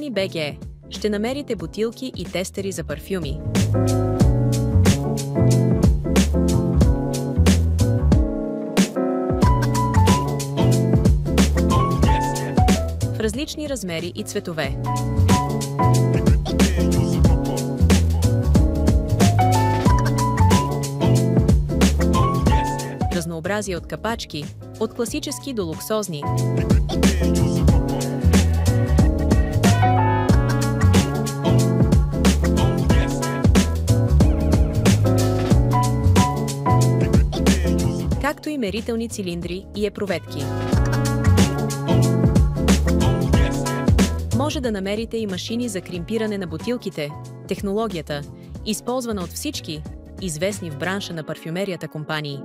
Company BG ще намерите бутилки и тестери за парфюми. В различни размери и цветове. Разнообразие от капачки, от класически до луксозни. Както и мерителни цилиндри и епруветки. Може да намерите и машини за кримпиране на бутилките, технологията, използвана от всички известни в бранша на парфюмерията компании.